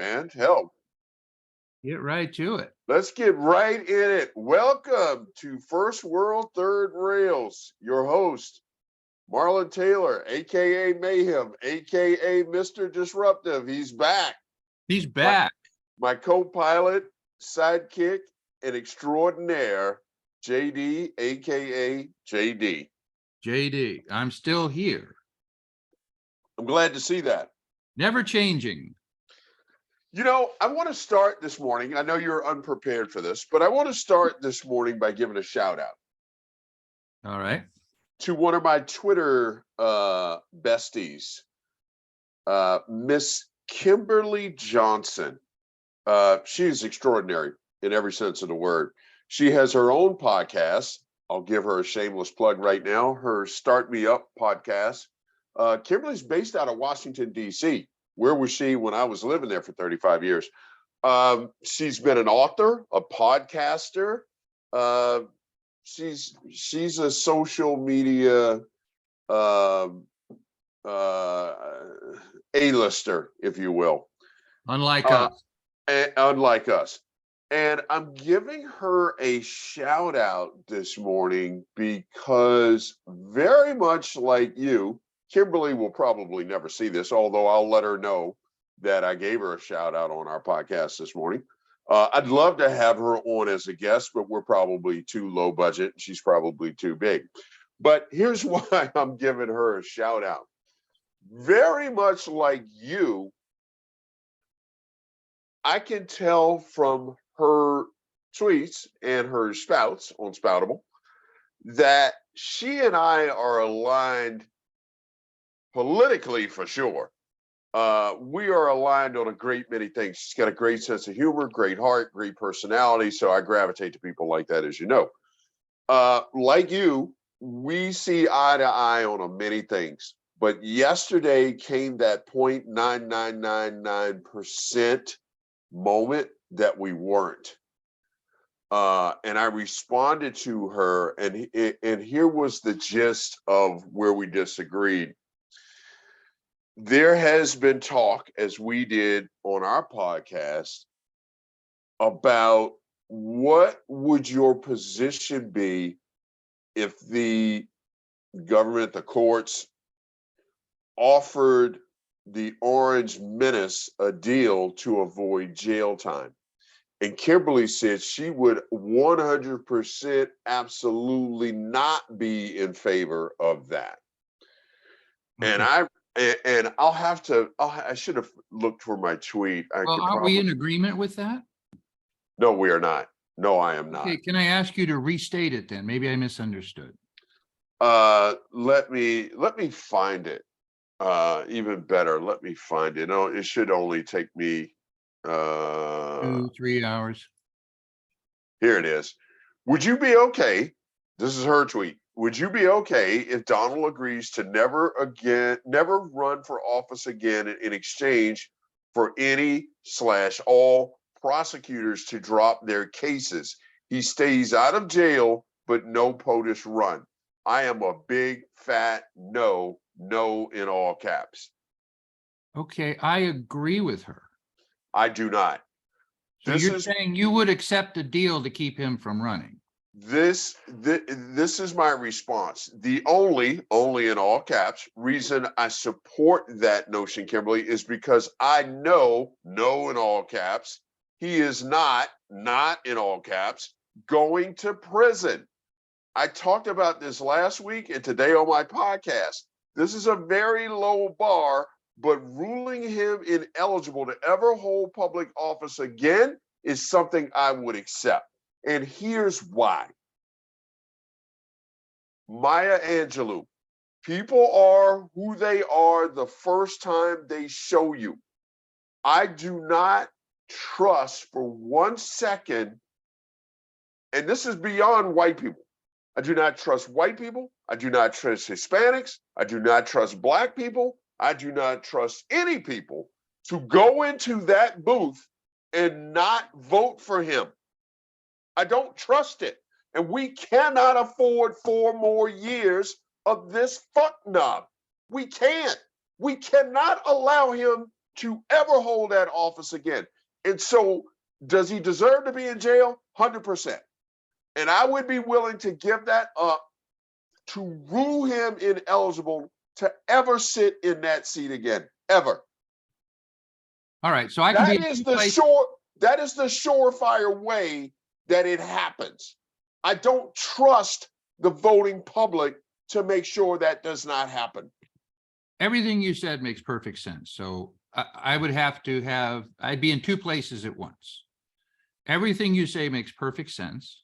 man. Hell, Get right to it. let's get right in it. Welcome to First World Third Rails. Your host, Marlon Taylor, aka Mayhem, aka Mr. Disruptive. He's back. He's My, back. my co-pilot, sidekick, and extraordinaire, JD, aka JD. JD, I'm still here. I'm glad to see that. Never changing. You know, I want to start this morning. I know you're unprepared for this, but I want to start this morning by giving a shout out All right. to one of my Twitter besties, Miss Kimberly Johnson. She is extraordinary in every sense of the word. She has her own podcast. I'll give her a shameless plug right now. Her Start Me Up podcast. Kimberly's based out of Washington, D.C. Where was she when I was living there for 35 years? She's been an author, a podcaster. She's a social media A-lister, if you will. Unlike us. Unlike us. And I'm giving her a shout out this morning because very much like you, Kimberly will probably never see this, although I'll let her know that I gave her a shout out on our podcast this morning. I'd love to have her on as a guest, but we're probably too low budget. She's probably too big. But here's why I'm giving her a shout out. Very much like you, I can tell from her tweets and her spouts on Spoutable that she and I are aligned politically for sure. We are aligned on a great many things. She's got a great sense of humor, great heart, great personality. So I gravitate to people like that, as you know. Like you, we see eye to eye on many things. But yesterday came that 0.9999% moment that we weren't. And I responded to her, and here was the gist of where we disagreed. There has been talk, as we did on our podcast, about what would your position be if the government, the courts, offered the Orange Menace a deal to avoid jail time. And Kimberly said she would 100% absolutely not be in favor of that. Okay. And I should have looked for my tweet. Aren't we in agreement with that? No, we are not. No, I am not. Okay, can I ask you to restate it then? Maybe I misunderstood. Let me find it. Even better, let me find it. No, it should only take me 2-3 hours. Here it is. Would you be okay? This is her tweet. Would you be okay if Donald agrees to never run for office again in exchange for any/all prosecutors to drop their cases? He stays out of jail, but no POTUS run. I am a big fat no in all caps. Okay, I agree with her. I do not. So you're saying you would accept a deal to keep him from running? This is my response. The only in all caps reason I support that notion, Kimberly, is because I know in all caps, he is not in all caps going to prison. I talked about this last week and today on my podcast. This is a very low bar, but ruling him ineligible to ever hold public office again is something I would accept. And here's why. Maya Angelou, people are who they are the first time they show you. I do not trust for 1 second, and this is beyond white people. I do not trust white people. I do not trust Hispanics. I do not trust Black people. I do not trust any people to go into that booth and not vote for him. I don't trust it. And we cannot afford 4 more years of this fuck knob. We can't. We cannot allow him to ever hold that office again. And so, does he deserve to be in jail? 100%. And I would be willing to give that up to rule him ineligible to ever sit in that seat again, ever. All right, so I can be That in is two the places. that is the surefire way that it happens. I don't trust the voting public to make sure that does not happen. Everything you said makes perfect sense. So I would have to have, I'd be in two places at once. Everything you say makes perfect sense.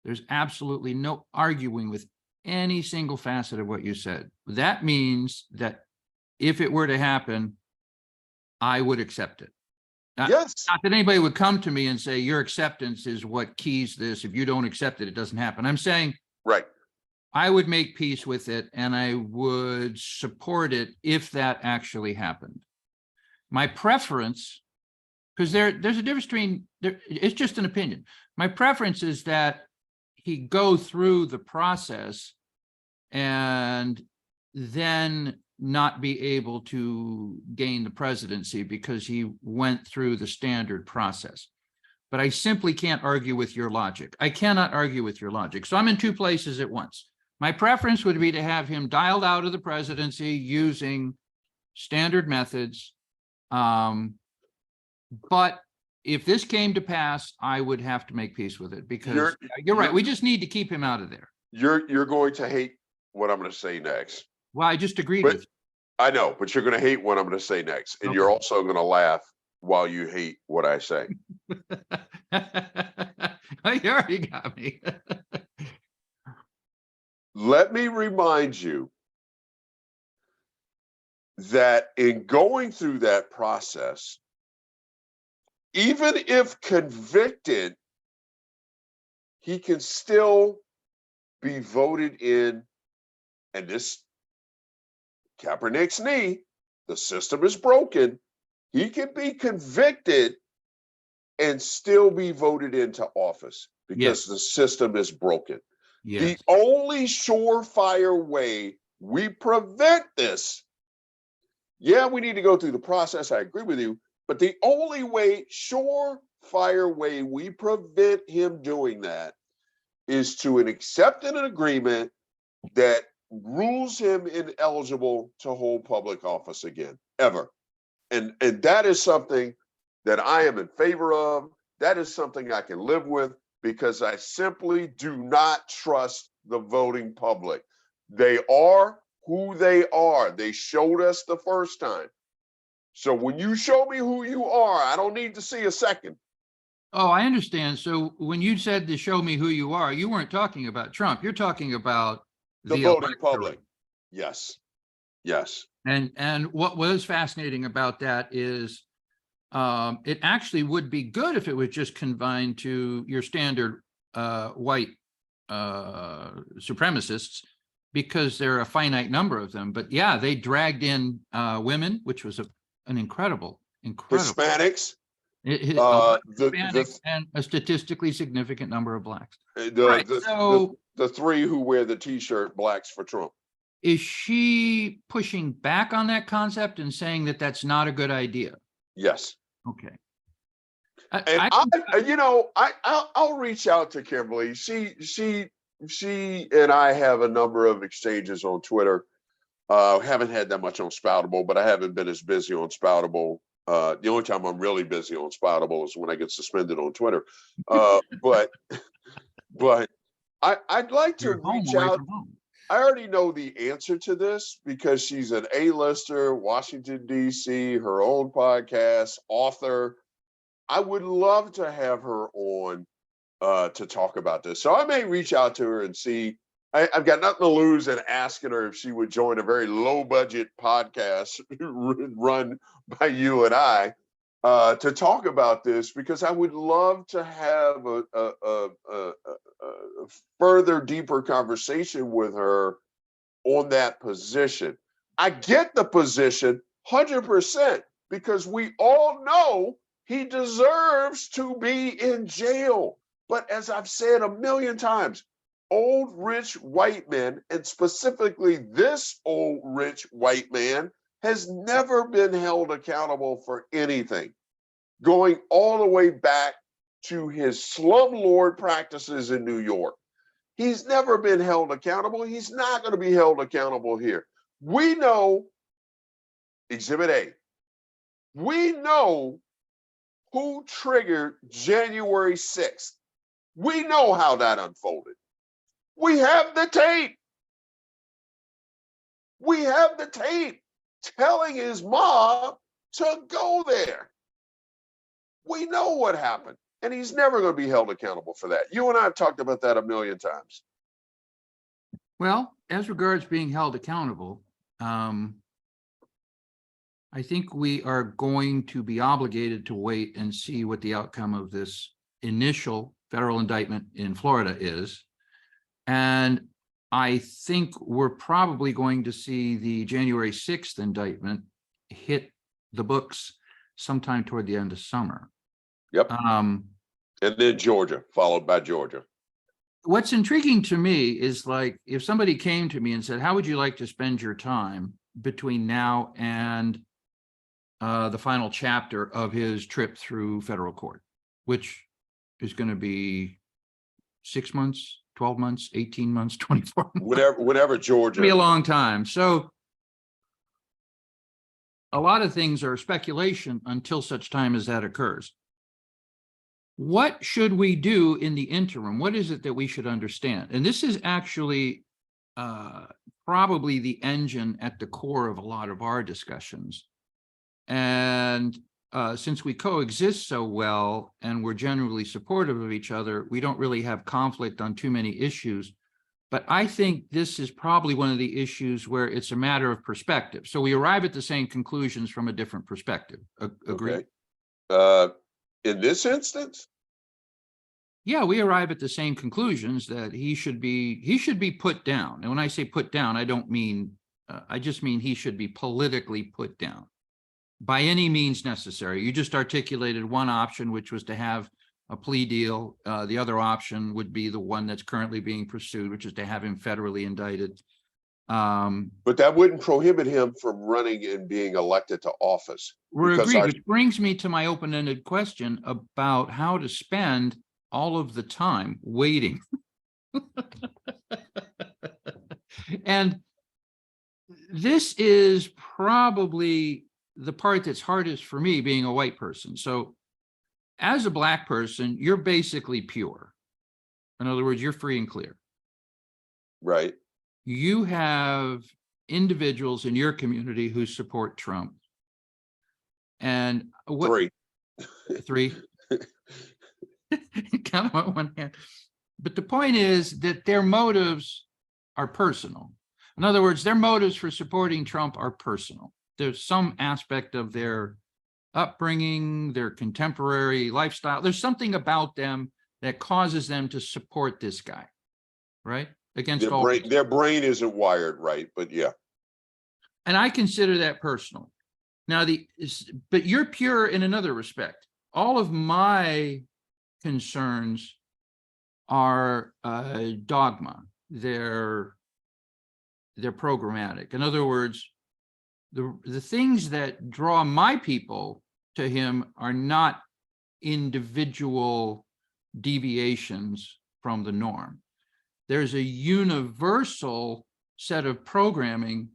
There's absolutely no arguing with any single facet of what you said. That means that if it were to happen, I would accept it. Yes. Not that anybody would come to me and say, your acceptance is what keys this. If you don't accept it, it doesn't happen. I'm saying, right. I would make peace with it and I would support it if that actually happened. My preference, because there's a difference between, it's just an opinion. My preference is that he go through the process and then not be able to gain the presidency because he went through the standard process. But I simply can't argue with your logic. I cannot argue with your logic. So I'm in two places at once. My preference would be to have him dialed out of the presidency using standard methods. But if this came to pass, I would have to make peace with it because you're right. We just need to keep him out of there. You're going to hate what I'm going to say next. Well, I just agreed with you. I know, but you're going to hate what I'm going to say next. And you're also going to laugh while you hate what I say. You already got me. Let me remind you that in going through that process, even if convicted, he can still be voted in. And this Kaepernick's knee, the system is broken. He can be convicted and still be voted into office because the system is broken. Yes. The only surefire way we prevent this, we need to go through the process. I agree with you. But the only way, surefire way we prevent him doing that is to accept an agreement that rules him ineligible to hold public office again, ever. And that is something that I am in favor of. That is something I can live with because I simply do not trust the voting public. They are who they are. They showed us the first time. So when you show me who you are, I don't need to see a second. Oh, I understand. So when you said to show me who you are, you weren't talking about Trump. You're talking about the voting public. Yes. Yes. And what was fascinating about that is it actually would be good if it was just confined to your standard white supremacists, because there are a finite number of them. But yeah, they dragged in women, which was an incredible. Hispanics. Hispanics and a statistically significant number of blacks. The three who wear the T-shirt "Blacks for Trump." Is she pushing back on that concept and saying that that's not a good idea? Yes. Okay. I'll reach out to Kimberly. She and I have a number of exchanges on Twitter. Haven't had that much on Spoutable, but I haven't been as busy on Spoutable. The only time I'm really busy on Spoutable is when I get suspended on Twitter. But I'd like to reach out. I already know the answer to this because she's an A-lister, Washington, D.C., her own podcast, author. I would love to have her on to talk about this. So I may reach out to her and see. I've got nothing to lose in asking her if she would join a very low-budget podcast run by you and I to talk about this, because I would love to have a further, deeper conversation with her on that position. I get the position 100% because we all know he deserves to be in jail. But as I've said a million times, old rich white men, and specifically this old rich white man, has never been held accountable for anything, going all the way back to his slumlord practices in New York. He's never been held accountable. He's not going to be held accountable here. We know Exhibit A. We know who triggered January 6th. We know how that unfolded. We have the tape. We have the tape telling his mom to go there. We know what happened, and he's never going to be held accountable for that. You and I have talked about that a million times. Well, as regards being held accountable, I think we are going to be obligated to wait and see what the outcome of this initial federal indictment in Florida is. And I think we're probably going to see the January 6th indictment hit the books sometime toward the end of summer. Yep. And then Georgia, followed by Georgia. What's intriguing to me is, like, if somebody came to me and said, how would you like to spend your time between now and the final chapter of his trip through federal court, which is going to be 6 months, 12 months, 18 months, 24 months. Whatever Georgia. Be a long time. So a lot of things are speculation until such time as that occurs. What should we do in the interim? What is it that we should understand? And this is actually probably the engine at the core of a lot of our discussions. And since we coexist so well and we're generally supportive of each other, we don't really have conflict on too many issues. But I think this is probably one of the issues where it's a matter of perspective. So we arrive at the same conclusions from a different perspective. Agree? Okay. In this instance? Yeah, we arrive at the same conclusions, that he should be put down. And when I say put down, I don't mean, I just mean he should be politically put down by any means necessary. You just articulated one option, which was to have a plea deal. The other option would be the one that's currently being pursued, which is to have him federally indicted. But that wouldn't prohibit him from running and being elected to office. We're agreed, which brings me to my open-ended question about how to spend all of the time waiting. And this is probably the part that's hardest for me, being a white person. So as a Black person, you're basically pure. In other words, you're free and clear. Right. You have individuals in your community who support Trump. And what? Three. Count on one hand. But the point is that their motives are personal. In other words, their motives for supporting Trump are personal. There's some aspect of their upbringing, their contemporary lifestyle. There's something about them that causes them to support this guy, right? Against all their brain isn't wired right, but yeah. And I consider that personal. Now, but you're pure in another respect. All of my concerns are dogma. They're programmatic. In other words, the things that draw my people to him are not individual deviations from the norm. There's a universal set of programming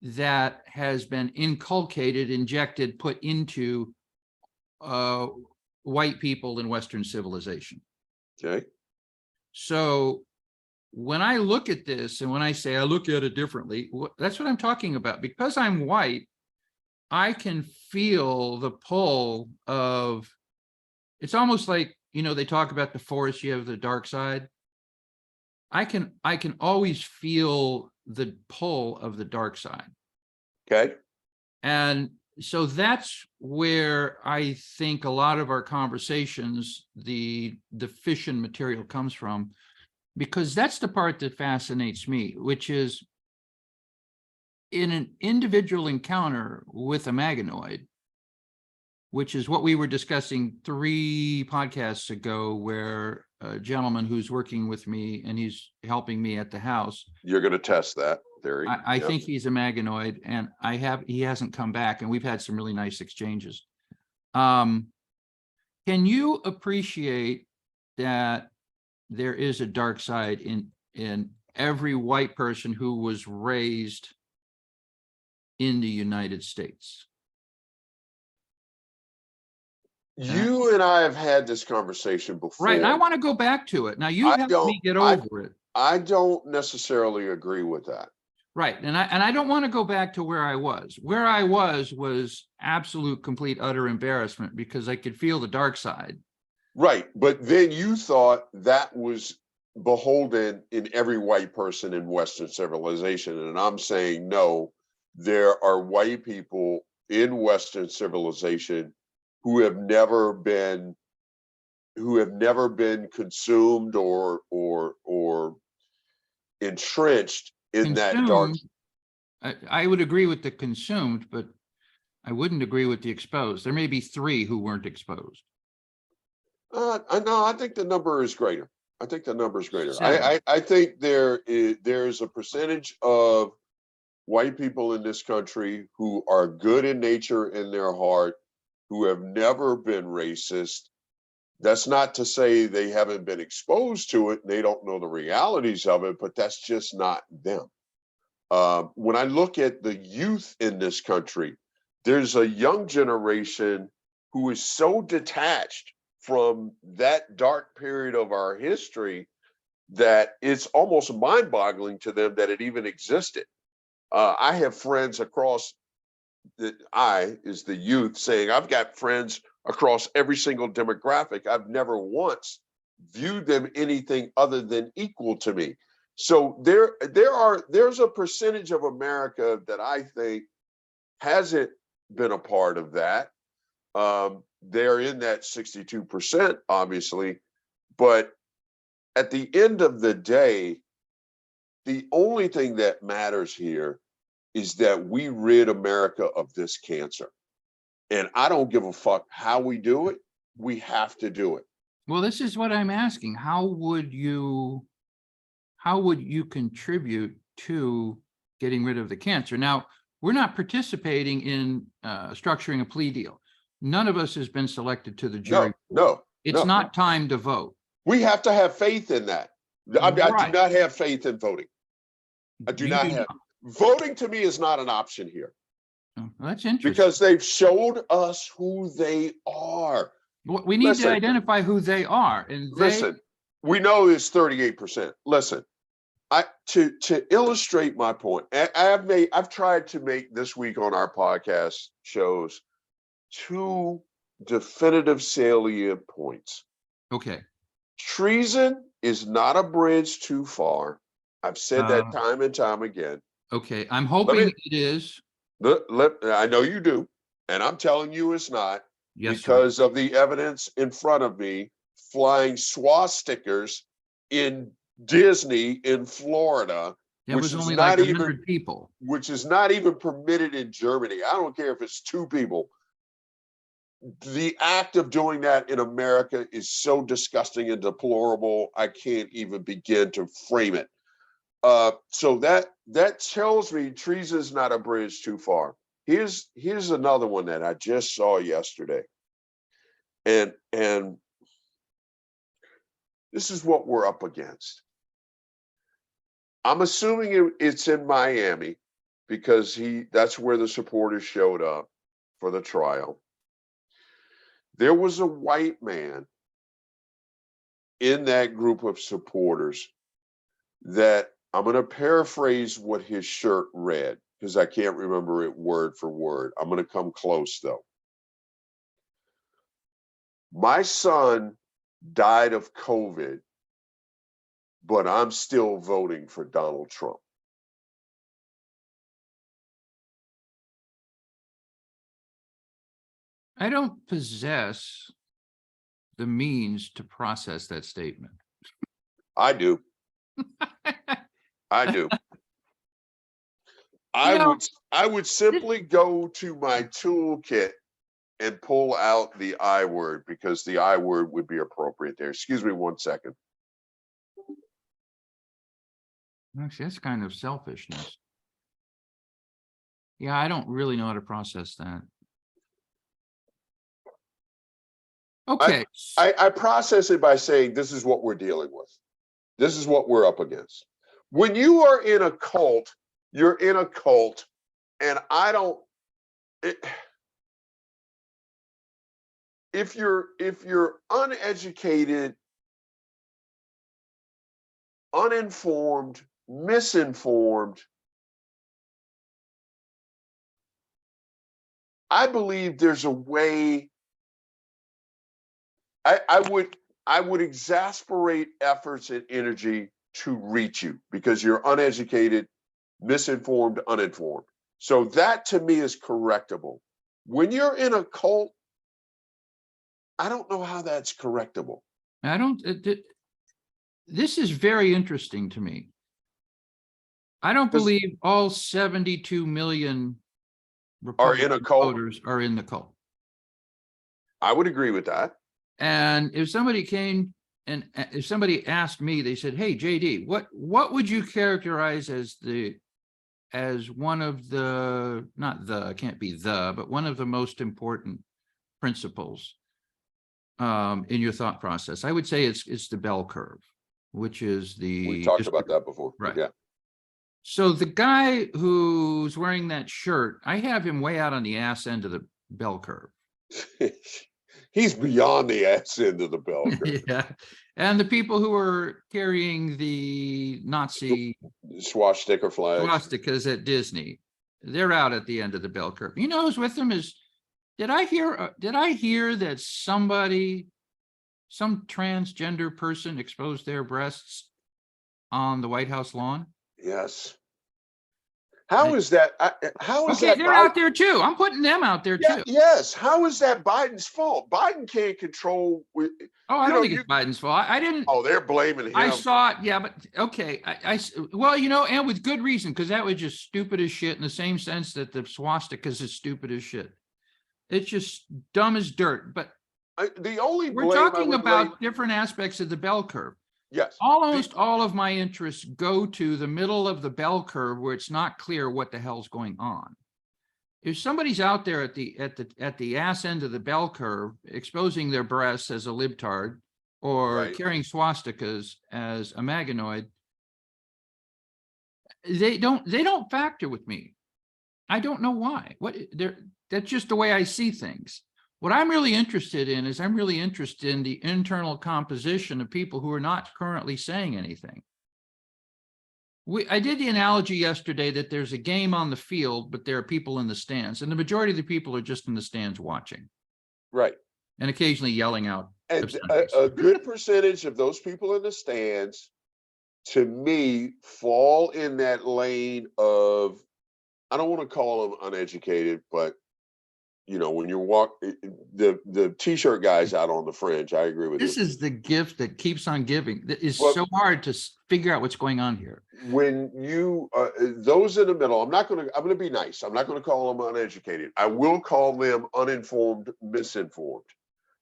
that has been inculcated, injected, put into white people in Western civilization. Okay. So when I look at this, and when I say I look at it differently, that's what I'm talking about. Because I'm white, I can feel the pull of, it's almost like, they talk about the force, you have the dark side. I can always feel the pull of the dark side. Okay. And so that's where I think a lot of our conversations, the fission material comes from, because that's the part that fascinates me, which is in an individual encounter with a Maganoid, which is what we were discussing 3 podcasts ago, where a gentleman who's working with me and he's helping me at the house. You're going to test that. theory. I Yep. think he's a Maganoid, and he hasn't come back, and we've had some really nice exchanges. Can you appreciate that there is a dark side in every white person who was raised in the United States? You and I have had this conversation before. Right, and I want to go back to it. Now, you helped me get over it. I don't necessarily agree with that. Right, and I don't want to go back to where I was. Where I was absolute, complete, utter embarrassment because I could feel the dark side. Right, but then you thought that was beholden in every white person in Western civilization, and I'm saying no. There are white people in Western civilization who have never been consumed or entrenched in that dark. Consumed, I would agree with the consumed, but I wouldn't agree with the exposed. There may be 3 who weren't exposed. No, I think the number is greater. I think the number is greater. 7. I think there's a percentage of white people in this country who are good in nature in their heart, who have never been racist. That's not to say they haven't been exposed to it and they don't know the realities of it, but that's just not them. When I look at the youth in this country, there's a young generation who is so detached from that dark period of our history that it's almost mind-boggling to them that it even existed. I have friends across the youth saying, I've got friends across every single demographic. I've never once viewed them anything other than equal to me. So there's a percentage of America that I think hasn't been a part of that. They're in that 62%, obviously, but at the end of the day, the only thing that matters here is that we rid America of this cancer. And I don't give a fuck how we do it. We have to do it. Well, this is what I'm asking. How would you contribute to getting rid of the cancer? Now, we're not participating in structuring a plea deal. None of us has been selected to the jury. No. It's not time to vote. We have to have faith in that. I do not have faith in voting. I do not have. Voting to me is not an option here. Oh, well, that's interesting. Because they've showed us who they are. We need to identify who they are. And listen, we know it's 38%. Listen, to illustrate my point, I've tried to make this week on our podcast shows 2 definitive salient points. Okay. Treason is not a bridge too far. I've said that time and time again. Okay, I'm hoping it is. I know you do, and I'm telling you it's not. Yes, because of the evidence in front of me, flying swastikas in Disney in Florida, that was only like 100 people, which is not even permitted in Germany. I don't care if it's 2 people. The act of doing that in America is so disgusting and deplorable. I can't even begin to frame it. So that tells me treason is not a bridge too far. Here's another one that I just saw yesterday. And this is what we're up against. I'm assuming it's in Miami because that's where the supporters showed up for the trial. There was a white man in that group of supporters that I'm going to paraphrase what his shirt read because I can't remember it word for word. I'm going to come close though. My son died of COVID, but I'm still voting for Donald Trump. I don't possess the means to process that statement. I do. I do. I would simply go to my toolkit and pull out the I word because the I word would be appropriate there. Excuse me 1 second. Actually, that's kind of selfishness. Yeah, I don't really know how to process that. Okay. I process it by saying this is what we're dealing with. This is what we're up against. When you are in a cult, you're in a cult, and I don't. It, if you're uneducated, uninformed, misinformed, I believe there's a way. I would exasperate efforts and energy to reach you because you're uneducated, misinformed, uninformed. So that to me is correctable. When you're in a cult, I don't know how that's correctable. I don't, this is very interesting to me. I don't believe all 72 million Are in a Republican cult. voters are in the cult. I would agree with that. And if somebody came and if somebody asked me, they said, "Hey, JD, what would you characterize as one of the, not the, can't be the, but one of the most important principles in your thought process?" I would say it's the bell curve, which is We've the talked about that before. right. Yeah. So the guy who's wearing that shirt, I have him way out on the ass end of the bell curve. He's beyond the ass end of the bell curve. Yeah. And the people who are carrying the Nazi Swastika flags. swastikas at Disney, they're out at the end of the bell curve. You know who's with them is, did I hear that somebody, some transgender person exposed their breasts on the White House lawn? Yes. How is that? How is Okay, that? they're out there too. I'm putting them out there Yeah, too. yes. How is that Biden's fault? Biden can't control. Oh, I don't think it's Biden's fault. I didn't. Oh, they're blaming him. I saw it. Yeah, but okay. Well, you know, and with good reason, because that was just stupid as shit in the same sense that the swastikas is stupid as shit. It's just dumb as dirt. But the only we're talking about different aspects of the bell curve. Yes. Almost all of my interests go to the middle of the bell curve where it's not clear what the hell's going on. If somebody's out there at the ass end of the bell curve exposing their breasts as a libtard or carrying swastikas as a maganoid, they don't factor with me. I don't know why. That's just the way I see things. What I'm really interested in is I'm really interested in the internal composition of people who are not currently saying anything. I did the analogy yesterday that there's a game on the field, but there are people in the stands, and the majority of the people are just in the stands watching. Right. And occasionally yelling out. And a good percentage of those people in the stands, to me, fall in that lane of, I don't want to call them uneducated, but you know, when you walk the t-shirt guys out on the fringe, I agree with you. This is the gift that keeps on giving. That is so hard to figure out what's going on here. When you those in the middle, I'm going to be nice. I'm not going to call them uneducated. I will call them uninformed, misinformed.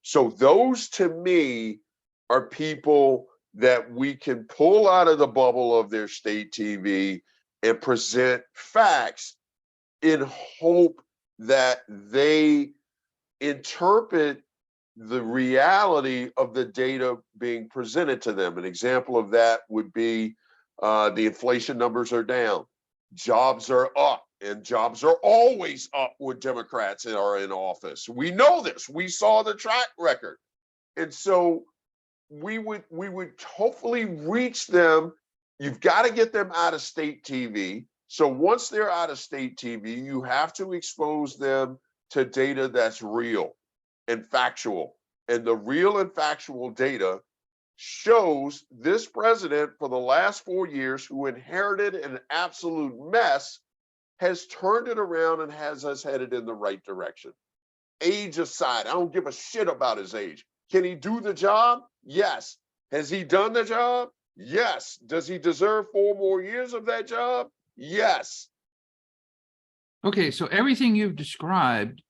So those to me are people that we can pull out of the bubble of their state TV and present facts in hope that they interpret the reality of the data being presented to them. An example of that would be the inflation numbers are down, jobs are up, and jobs are always up when Democrats are in office. We know this. We saw the track record. And so we would hopefully reach them. You've got to get them out of state TV. So once they're out of state TV, you have to expose them to data that's real and factual. And the real and factual data shows this president for the last 4 years, who inherited an absolute mess, has turned it around and has us headed in the right direction. Age aside, I don't give a shit about his age. Can he do the job? Yes. Has he done the job? Yes. Does he deserve 4 more years of that job? Yes. Okay, so everything you've described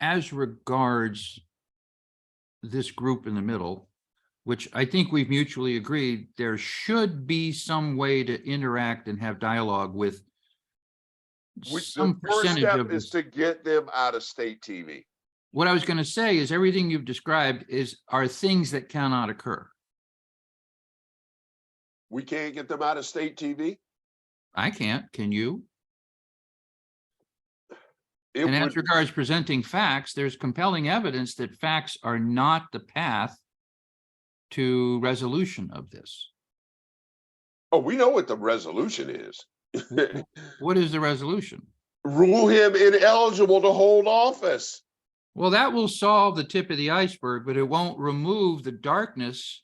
as regards this group in the middle, which I think we've mutually agreed, there should be some way to interact and have dialogue with The some first percentage step of is this. to get them out of state TV. What I was going to say is everything you've described are things that cannot occur. We can't get them out of state TV. I can't. Can you? It And as would. regards presenting facts, there's compelling evidence that facts are not the path to resolution of this. Oh, we know what the resolution is. What is the resolution? Rule him ineligible to hold office. Well, that will solve the tip of the iceberg, but it won't remove the darkness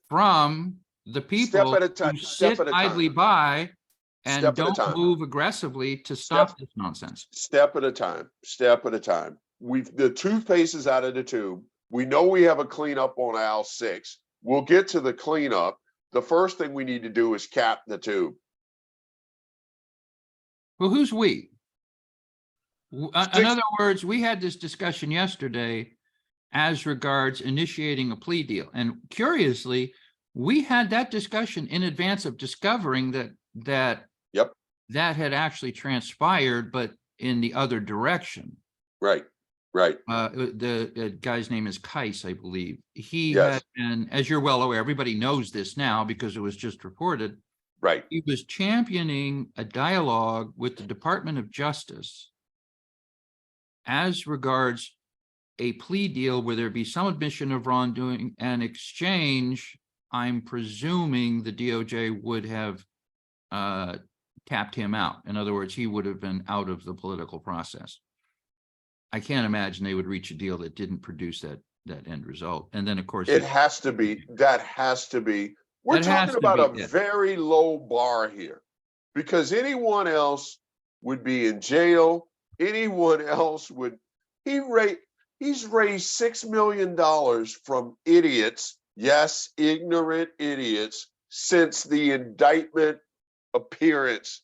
from the people Step at a time. who Step sit at a idly time. by and Step at a don't time. move aggressively to Step. stop this nonsense. Step at a time. Step at a time. The toothpaste is out of the tube. We know we have a cleanup on aisle 6. We'll get to the cleanup. The first thing we need to do is cap the tube. Well, who's we? In other words, we had this discussion yesterday as regards initiating a plea deal. And curiously, we had that discussion in advance of discovering that Yep. that had actually transpired, but in the other direction. Right. The guy's name is Kais, I believe. He Yes. had, and as you're well aware, everybody knows this now because it was just reported. Right. He was championing a dialogue with the Department of Justice as regards a plea deal where there be some admission of wrongdoing and exchange. I'm presuming the DOJ would have tapped him out. In other words, he would have been out of the political process. I can't imagine they would reach a deal that didn't produce that end result. And then, of course, it has to be. That has to be. We're talking about a very low bar here, because anyone else would be in jail. Anyone else would. He's raised $6 million from idiots. Yes, ignorant idiots, since the indictment appearance,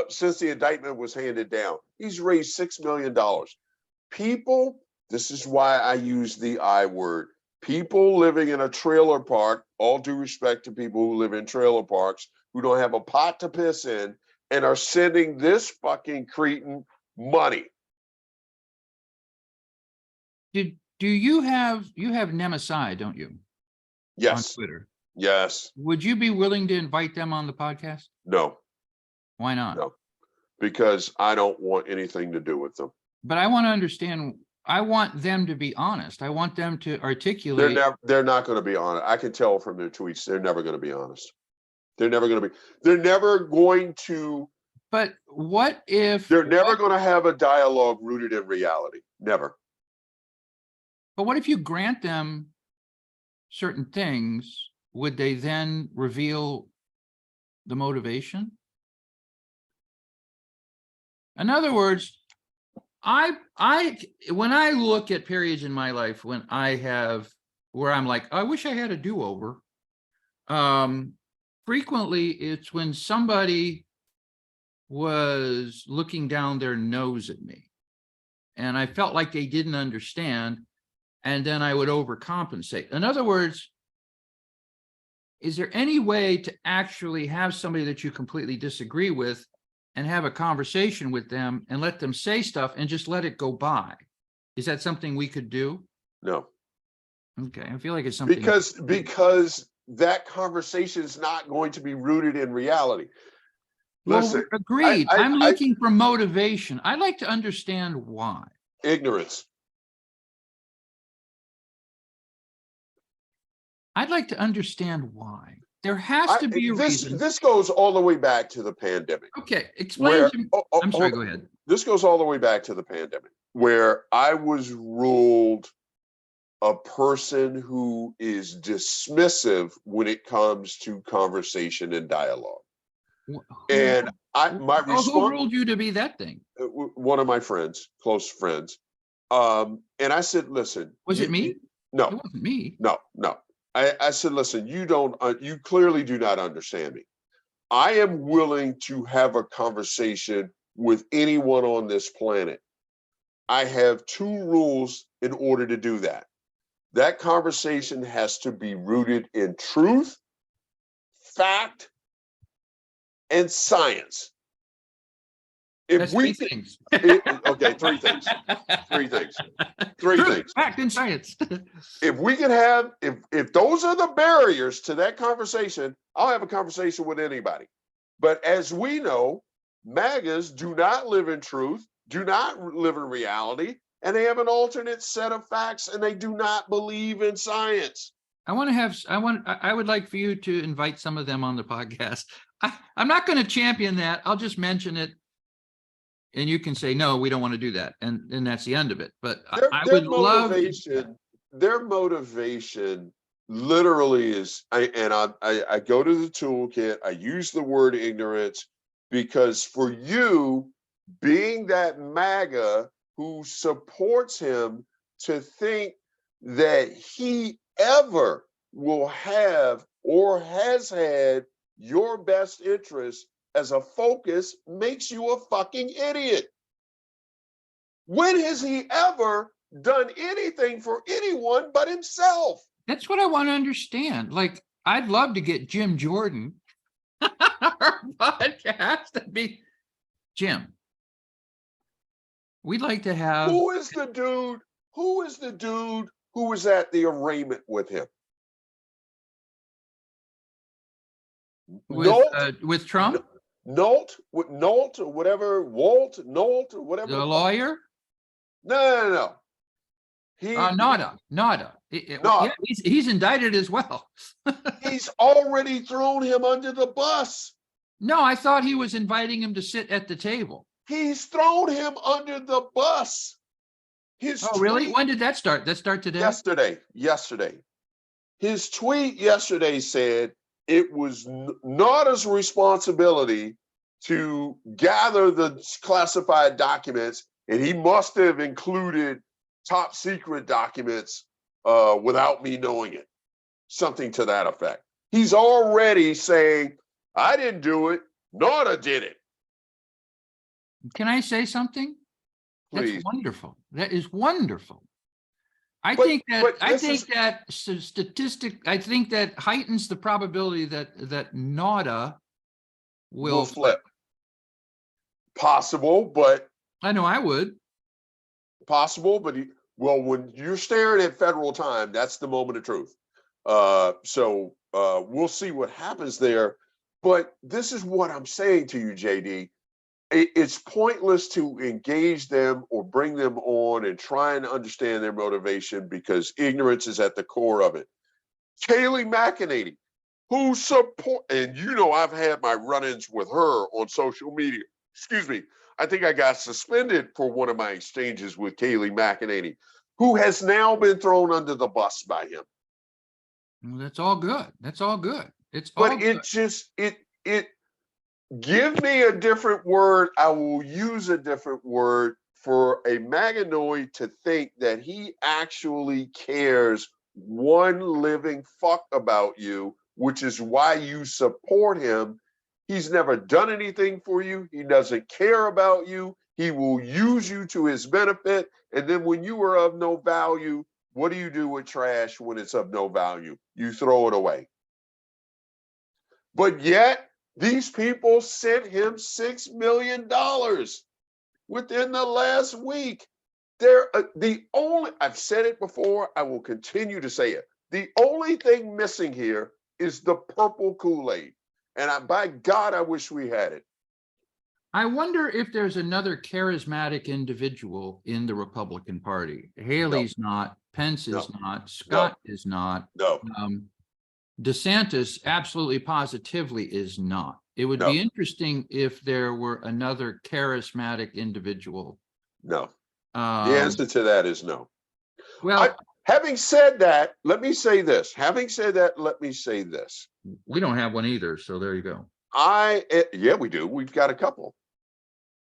since the indictment was handed down. He's raised $6 million. People, this is why I use the I word. People living in a trailer park, all due respect to people who live in trailer parks, who don't have a pot to piss in, and are sending this fucking cretin money. Do you have Nemesis, don't you? Yes. On Twitter. Yes. Would you be willing to invite them on the podcast? No. Why not? No. Because I don't want anything to do with them. But I want to understand. I want them to be honest. I want them to articulate. They're not going to be honest. I can tell from their tweets. They're never going to be honest. They're never going to. But what if they're never going to have a dialogue rooted in reality? Never. But what if you grant them certain things? Would they then reveal the motivation? In other words, when I look at periods in my life when where I'm like, I wish I had a do-over. Frequently it's when somebody was looking down their nose at me and I felt like they didn't understand, and then I would overcompensate. In other words, is there any way to actually have somebody that you completely disagree with and have a conversation with them and let them say stuff and just let it go by? Is that something we could do? No. Okay, I feel like it's something because that conversation is not going to be rooted in reality. Listen, well, agreed. I'm looking for motivation. I'd like to understand why. Ignorance. I'd like to understand why. There has to be a reason. This goes all the way back to the pandemic. Okay, explain to me. I'm sorry, go ahead. This goes all the way back to the pandemic, where I was ruled a person who is dismissive when it comes to conversation and dialogue. And my response. Who ruled you to be that thing? One of my friends, close friends. And I said, listen. Was it me? No. It wasn't me. No. I said, listen, you clearly do not understand me. I am willing to have a conversation with anyone on this planet. I have 2 rules in order to do that. That conversation has to be rooted in truth, fact, and science. If That's we three could, things. okay, three things, three things, three Truth, things. fact, and science. If we could have, if those are the barriers to that conversation, I'll have a conversation with anybody. But as we know, MAGAs do not live in truth, do not live in reality, and they have an alternate set of facts, and they do not believe in science. I would like for you to invite some of them on the podcast. I'm not going to champion that. I'll just mention it. And you can say, no, we don't want to do that. And that's the end of it. But I would love their motivation literally is, I go to the toolkit, I use the word ignorance, because for you, being that MAGA who supports him, to think that he ever will have or has had your best interest as a focus makes you a fucking idiot. When has he ever done anything for anyone but himself? That's what I want to understand. Like, I'd love to get Jim Jordan on our podcast. That'd be Jim. We'd like to have. Who is the dude? Who is the dude who was at the arraignment with him? With Trump? Nolt, or whatever, Nolt, or whatever. The lawyer? No. Nada. Yeah, he's indicted as well. He's already thrown him under the bus. No, I thought he was inviting him to sit at the table. He's thrown him under the bus. Really? When did that start? That start today? Yesterday. His tweet yesterday said it was Nada's responsibility to gather the classified documents, and he must have included top secret documents without me knowing it. Something to that effect. He's already saying, I didn't do it, Nada did it. Can I say something? Please. That's wonderful. That is wonderful. I think that heightens the probability that Nada will flip. Possible, but I know I would. Possible, but when you're staring at federal time, that's the moment of truth. So we'll see what happens there. But this is what I'm saying to you, JD. It's pointless to engage them or bring them on and try and understand their motivation, because ignorance is at the core of it. Kayleigh McEnany, who and I've had my run-ins with her on social media. Excuse me. I think I got suspended for one of my exchanges with Kayleigh McEnany, who has now been thrown under the bus by him. Well, that's all good. Give me a different word. I will use a different word for a Maganoid to think that he actually cares one living fuck about you, which is why you support him. He's never done anything for you. He doesn't care about you. He will use you to his benefit. And then when you are of no value, what do you do with trash when it's of no value? You throw it away. But yet, these people sent him $6 million within the last week. They're I've said it before, I will continue to say it. The only thing missing here is the purple Kool-Aid. And by God, I wish we had it. I wonder if there's another charismatic individual in the Republican Party. Haley's not, Pence is not, Scott is not. No. DeSantis absolutely positively is not. It would be interesting if there were another charismatic individual. No. The answer to that is no. Well, having said that, let me say this. We don't have one either, so there you go. Yeah, we do. We've got a couple.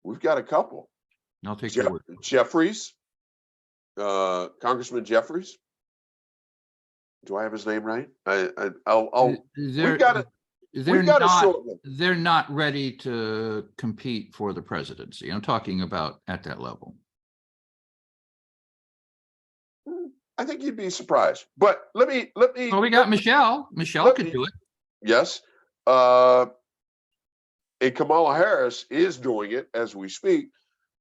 I'll take your word. Jeffries, Congressman Jeffries. Do I have his name right? We've got a short one. They're not ready to compete for the presidency. I'm talking about at that level. I think you'd be surprised. But let me. Well, we got Michelle. Michelle could do it. Yes. and Kamala Harris is doing it as we speak.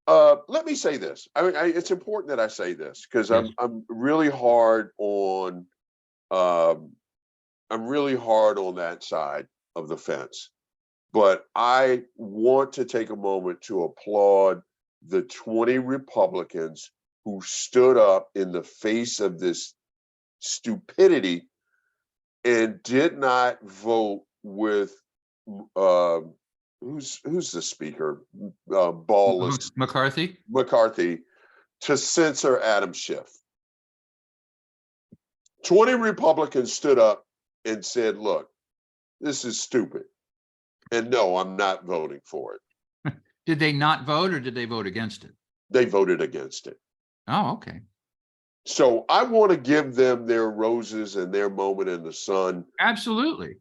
Let me say this. I mean, it's important that I say this because Yes. I'm really hard on um, I'm really hard on that side of the fence. But I want to take a moment to applaud the 20 Republicans who stood up in the face of this stupidity and did not vote with uh, who's the speaker, ballless McCarthy. McCarthy, to censor Adam Schiff. 20 Republicans stood up and said, "Look, this is stupid, and no, I'm not voting for it." Did they not vote or did they vote against it? They voted against it. Oh, okay. So I want to give them their roses and their moment in the sun, Absolutely.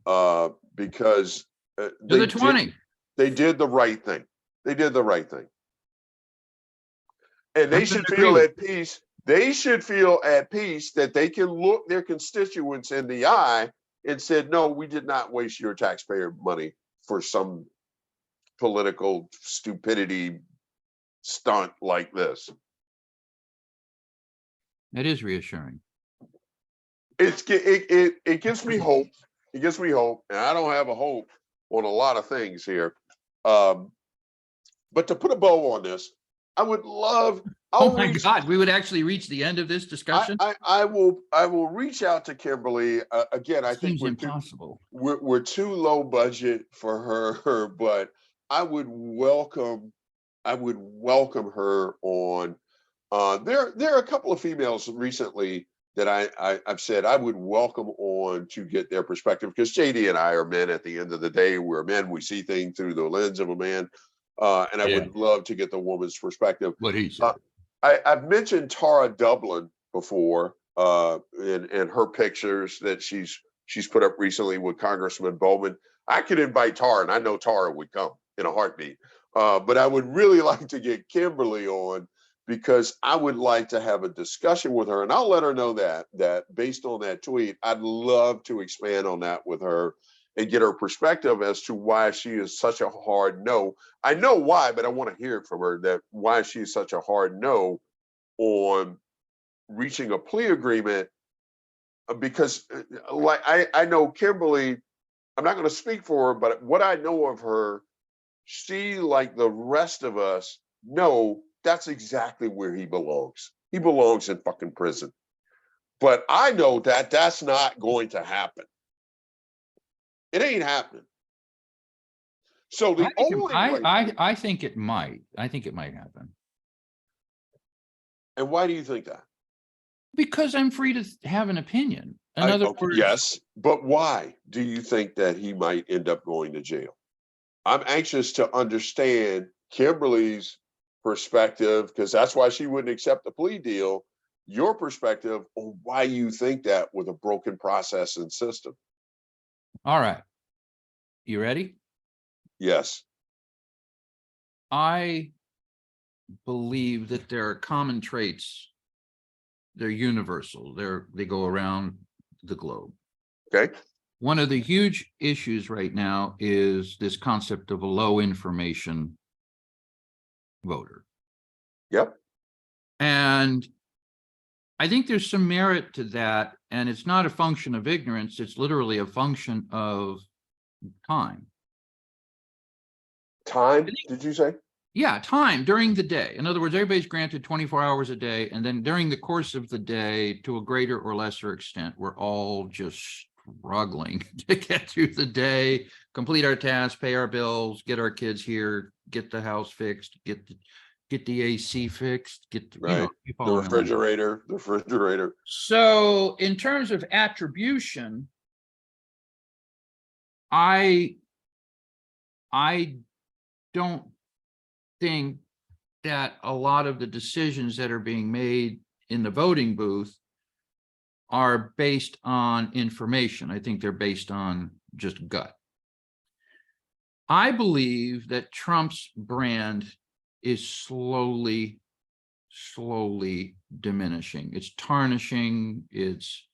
because To the 20. they did the right thing. They did the right thing. And I they couldn't should agree feel with at peace. They should feel at peace that they can look their constituents in the eye and said, "No, we did not waste your taxpayer money for some political stupidity stunt like this." It is reassuring. It gives me hope. It gives me hope, and I don't have a hope on a lot of things here. Um, but to put a bow on this, I would love. Oh my God, we would actually reach the end of this discussion? I will reach out to Kimberly again. I think Seems impossible. We're too low budget for her, but I would welcome her on. There are a couple of females recently that I've said I would welcome on to get their perspective, because JD and I are men. At the end of the day, we're men. We see things through the lens of a man, and I would love to get the woman's perspective. What he said. I've mentioned Tara Dublin before, in her pictures that she's put up recently with Congressman Bowman. I could invite Tara, and I know Tara would come in a heartbeat. But I would really like to get Kimberly on, because I would like to have a discussion with her, and I'll let her know that based on that tweet, I'd love to expand on that with her and get her perspective as to why she is such a hard no. I know why, but I want to hear it from her, that why she's such a hard no on reaching a plea agreement. Because like I know Kimberly, I'm not going to speak for her, but what I know of her, she, like the rest of us, know that's exactly where he belongs. He belongs in fucking prison. But I know that that's not going to happen. It ain't happening. So the only way. I think it might. I think it might happen. And why do you think that? Because I'm free to have an opinion. In other words, yes, but why do you think that he might end up going to jail? I'm anxious to understand Kimberly's perspective, because that's why she wouldn't accept the plea deal. Your perspective on why you think that with a broken process and system. all right. You ready? Yes. I believe that there are common traits. They're universal. They go around the globe. Okay. One of the huge issues right now is this concept of a low information voter. Yep. And I think there's some merit to that. And it's not a function of ignorance. It's literally a function of time. Time, did you say? Yeah, time during the day. In other words, everybody's granted 24 hours a day. And then during the course of the day, to a greater or lesser extent, we're all just struggling to get through the day, complete our tasks, pay our bills, get our kids here, get the house fixed, get the AC fixed, get the, Right. The refrigerator. So in terms of attribution, I don't think that a lot of the decisions that are being made in the voting booth are based on information. I think they're based on just gut. I believe that Trump's brand is slowly diminishing. It's tarnishing. It's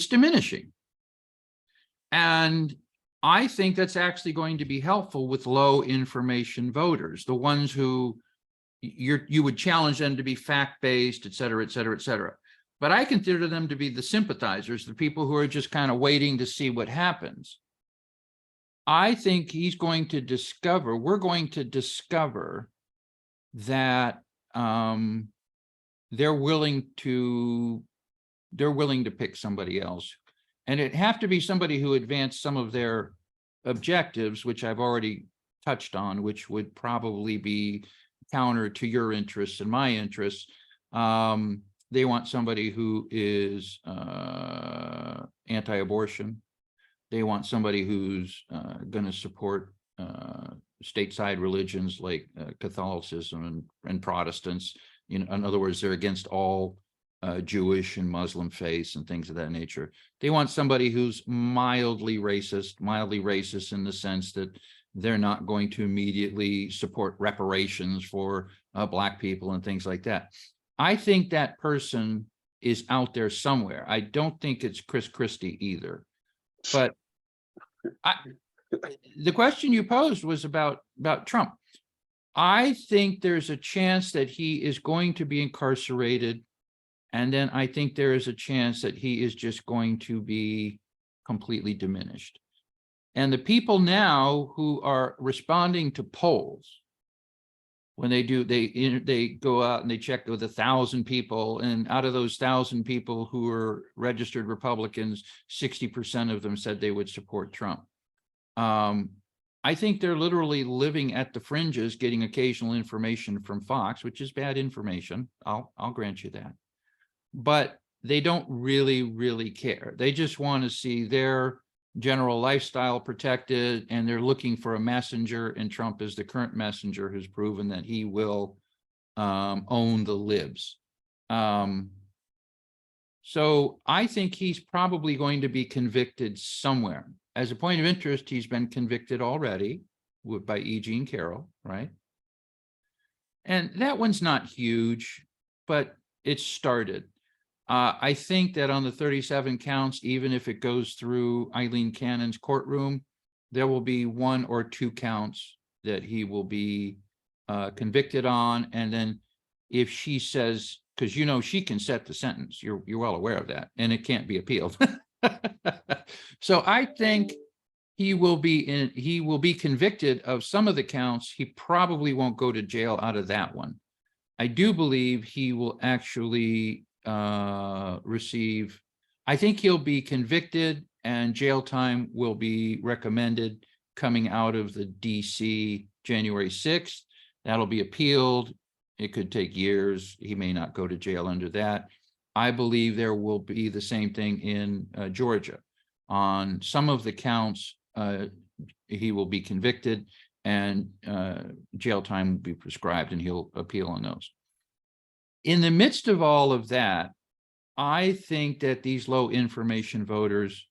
diminishing. And I think that's actually going to be helpful with low information voters, the ones who you would challenge them to be fact-based, et cetera, et cetera, et cetera. But I consider them to be the sympathizers, the people who are just kind of waiting to see what happens. I think he's going to discover, we're going to discover that they're willing to pick somebody else. And it'd have to be somebody who advanced some of their objectives, which I've already touched on, which would probably be counter to your interests and my interests. They want somebody who is anti-abortion. They want somebody who's going to support stateside religions like Catholicism and Protestants. In other words, they're against all Jewish and Muslim faiths and things of that nature. They want somebody who's mildly racist in the sense that they're not going to immediately support reparations for Black people and things like that. I think that person is out there somewhere. I don't think it's Chris Christie either. But the question you posed was about Trump. I think there's a chance that he is going to be incarcerated. And then I think there is a chance that he is just going to be completely diminished. And the people now who are responding to polls, when they go out and they check with 1,000 people, and out of those 1,000 people who are registered Republicans, 60% of them said they would support Trump. I think they're literally living at the fringes, getting occasional information from Fox, which is bad information. I'll grant you that. But they don't really care. They just want to see their general lifestyle protected, and they're looking for a messenger, and Trump is the current messenger who's proven that he will own the libs. So I think he's probably going to be convicted somewhere. As a point of interest, he's been convicted already by E. Jean Carroll, right? And that one's not huge, but it started. I think that on the 37 counts, even if it goes through Eileen Cannon's courtroom, there will be 1 or 2 counts that he will be convicted on. And then if she says, because you know she can set the sentence, you're well aware of that, and it can't be appealed. So I think he will be convicted of some of the counts. He probably won't go to jail out of that one. I do believe he will actually receive, I think he'll be convicted and jail time will be recommended coming out of the DC January 6th. That'll be appealed. It could take years. He may not go to jail under that. I believe there will be the same thing in Georgia. On some of the counts, he will be convicted and jail time will be prescribed, and he'll appeal on those. In the midst of all of that, I think that these low information voters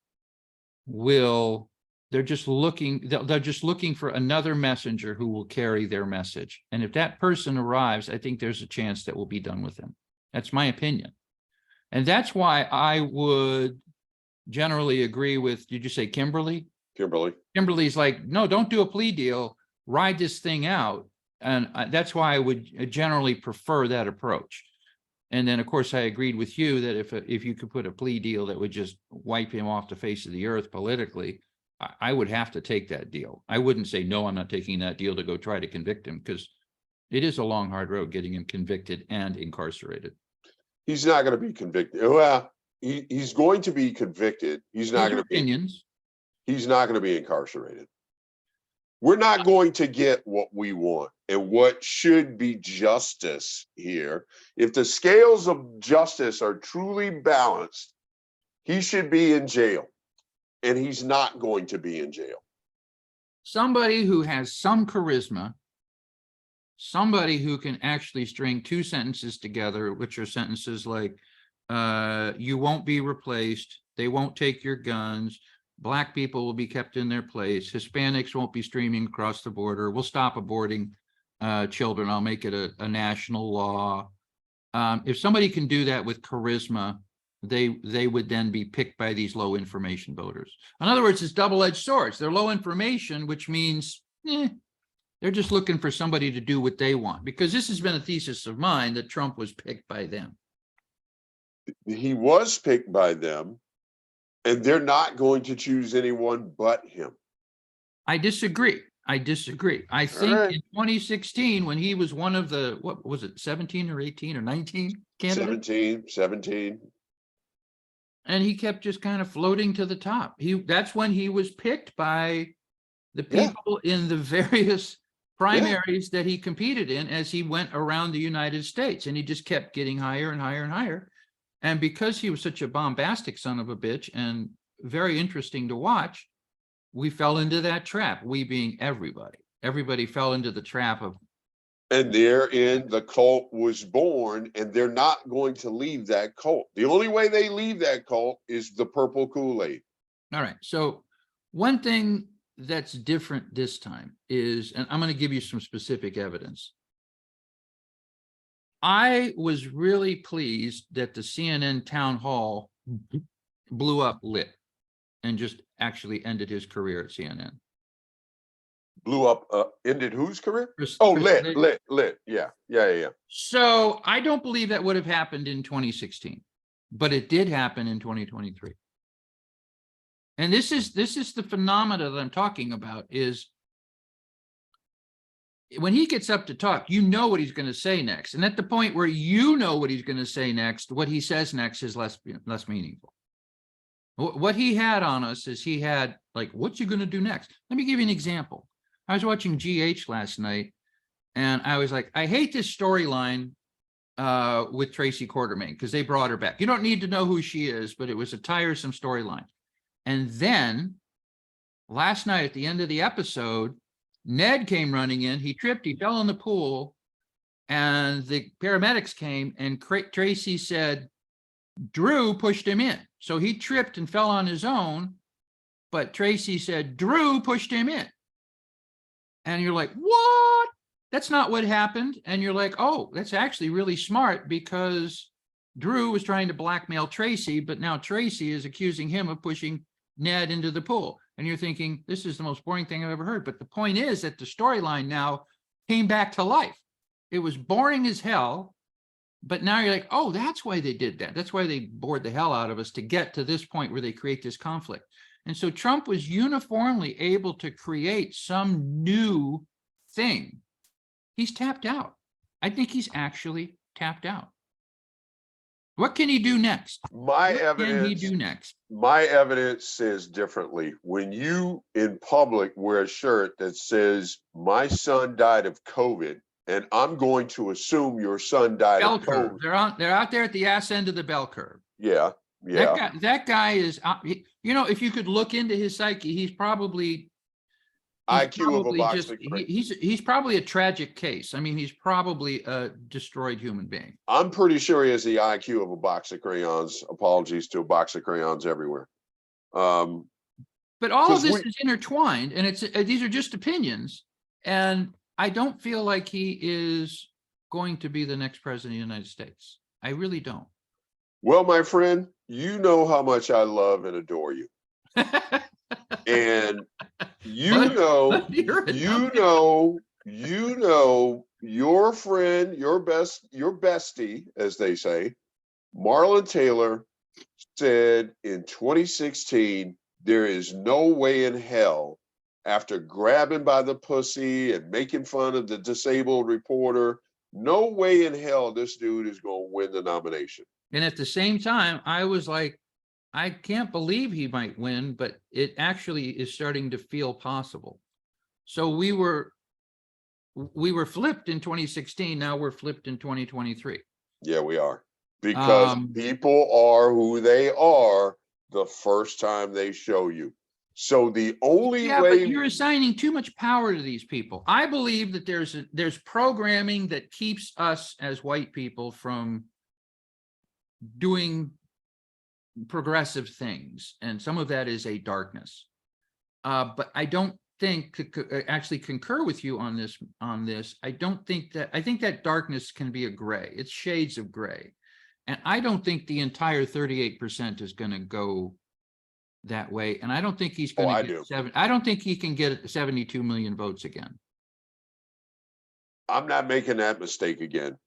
they're just looking for another messenger who will carry their message. And if that person arrives, I think there's a chance that we'll be done with him. That's my opinion. And that's why I would generally agree with, did you say Kimberly? Kimberly's like, no, don't do a plea deal, ride this thing out. And that's why I would generally prefer that approach. And then, of course, I agreed with you that if you could put a plea deal that would just wipe him off the face of the earth politically, I would have to take that deal. I wouldn't say, no, I'm not taking that deal to go try to convict him, because it is a long, hard road getting him convicted and incarcerated. He's not going to be convicted. Well, he's going to be convicted. He's not going to be. He's not going to be incarcerated. We're not going to get what we want and what should be justice here. If the scales of justice are truly balanced, he should be in jail, and he's not going to be in jail. Somebody who has some charisma, somebody who can actually string 2 sentences together, which are sentences like, you won't be replaced, they won't take your guns, Black people will be kept in their place, Hispanics won't be streaming across the border, we'll stop aborting children, I'll make it a national law. If somebody can do that with charisma, they would then be picked by these low information voters. In other words, it's double-edged swords. They're low information, which means they're just looking for somebody to do what they want, because this has been a thesis of mine that Trump was picked by them. He was picked by them, and they're not going to choose anyone but him. I disagree. I think right. in 2016, when he was one of the, what was it, 17 or 18 or 19 candidates? 17. And he kept just kind of floating to the top. That's when he was picked by the people in the various primaries that he competed in as he went around the United States. And he just kept getting higher and higher and higher. And because he was such a bombastic son of a bitch and very interesting to watch, we fell into that trap. We being everybody. Everybody fell into the trap of. And therein the cult was born, and they're not going to leave that cult. The only way they leave that cult is the purple Kool-Aid. All right. So one thing that's different this time is, and I'm going to give you some specific evidence. I was really pleased that the CNN town hall blew up lit and just actually ended his career at CNN. Blew up, ended whose career? Lit. Yeah. So I don't believe that would have happened in 2016, but it did happen in 2023. And this is the phenomena that I'm talking about, is when he gets up to talk, you know what he's going to say next. And at the point where you know what he's going to say next, what he says next is less meaningful. What he had on us is he had like, what's you going to do next? Let me give you an example. I was watching GH last night, and I was like, I hate this storyline with Tracy Quartermain, because they brought her back. You don't need to know who she is, but it was a tiresome storyline. And then last night at the end of the episode, Ned came running in. He tripped, he fell in the pool, and the paramedics came, and Tracy said Drew pushed him in. So he tripped and fell on his own, but Tracy said Drew pushed him in. And you're like, what? That's not what happened. And you're like, oh, that's actually really smart, because Drew was trying to blackmail Tracy, but now Tracy is accusing him of pushing Ned into the pool. And you're thinking, this is the most boring thing I've ever heard. But the point is that the storyline now came back to life. It was boring as hell, but now you're like, oh, that's why they did that. That's why they bored the hell out of us to get to this point where they create this conflict. And so Trump was uniformly able to create some new thing. He's tapped out. I think he's actually tapped out. What can he do next? My evidence says differently. When you in public wear a shirt that says, my son died of COVID, and I'm going to assume your son died of COVID. They're out there at the ass end of the bell curve. Yeah. That guy is, if you could look into his psyche, he's probably IQ of a box of crayons. He's probably a tragic case. I mean, he's probably a destroyed human being. I'm pretty sure he has the IQ of a box of crayons. Apologies to a box of crayons everywhere. But all of this is intertwined, and these are just opinions. And I don't feel like he is going to be the next president of the United States. I really don't. Well, my friend, you know how much I love and adore you. And you know your friend, your bestie, as they say, Marlon Taylor, said in 2016, there is no way in hell, after grabbing by the pussy and making fun of the disabled reporter, no way in hell this dude is going to win the nomination. And at the same time, I was like, I can't believe he might win, but it actually is starting to feel possible. So we were flipped in 2016. Now we're flipped in 2023. Yeah, we are. Because people are who they are the first time they show you. So the only way. But you're assigning too much power to these people. I believe that there's programming that keeps us as white people from doing progressive things, and some of that is a darkness. But I don't actually concur with you on this. I think that darkness can be a gray. It's shades of gray. And I don't think the entire 38% is going to go that way. And I don't think he's Oh, going I to do. get I don't think he can get 72 million votes again. I'm not making that mistake again.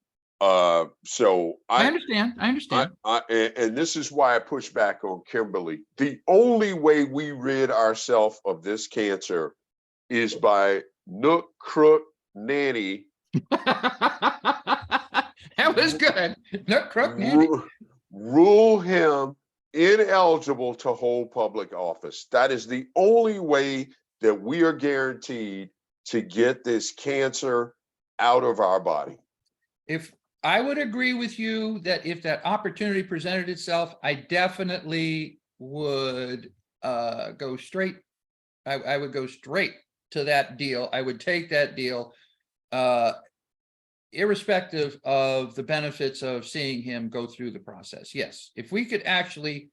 So I understand. I understand. and this is why I push back on Kimberly. The only way we rid ourselves of this cancer is by nook, crook, nanny. That was good. No crook nanny. Rule him ineligible to hold public office. That is the only way that we are guaranteed to get this cancer out of our body. If I would agree with you that if that opportunity presented itself, I definitely would go straight. I would go straight to that deal. I would take that deal, irrespective of the benefits of seeing him go through the process. Yes, if we could actually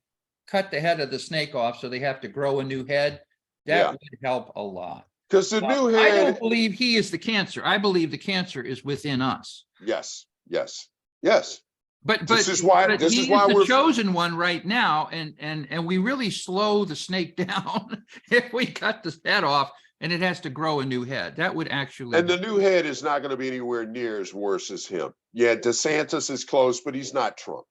cut the head of the snake off so they have to grow a new head, that would help a lot. Because the new I head. don't believe he is the cancer. I believe the cancer is within us. Yes. But this is why we're the chosen one right now, and we really slow the snake down if we cut the head off and it has to grow a new head. That would actually. And the new head is not going to be anywhere near as worse as him. Yeah, DeSantis is close, but he's not Trump.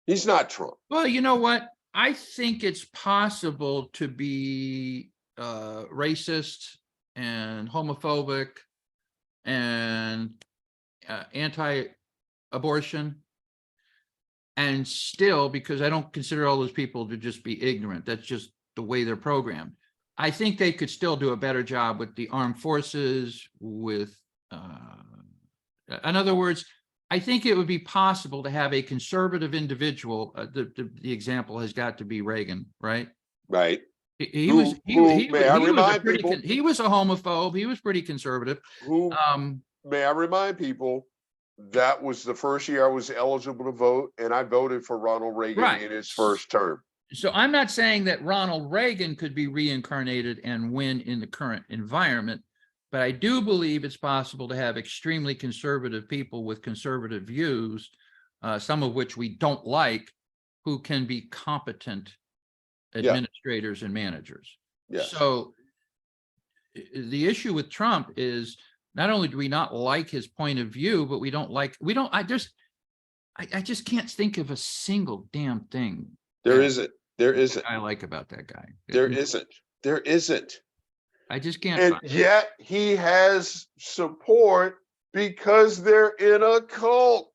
He's not Trump. Well, you know what? I think it's possible to be racist and homophobic and anti-abortion, and still, because I don't consider all those people to just be ignorant, that's just the way they're programmed. I think they could still do a better job with the armed forces, with in other words, I think it would be possible to have a conservative individual. The example has got to be Reagan, right? Right. He was a homophobe. He was pretty conservative. May I remind people, that was the first year I was eligible to vote, and I voted for Ronald Reagan in his first term. So I'm not saying that Ronald Reagan could be reincarnated and win in the current environment, but I do believe it's possible to have extremely conservative people with conservative views, some of which we don't like, who can be competent administrators and managers. Yes. So the issue with Trump is not only do we not like his point of view, but I just can't think of a single damn thing. There isn't. I like about that guy. There isn't. I just can't. And yet he has support because they're in a cult.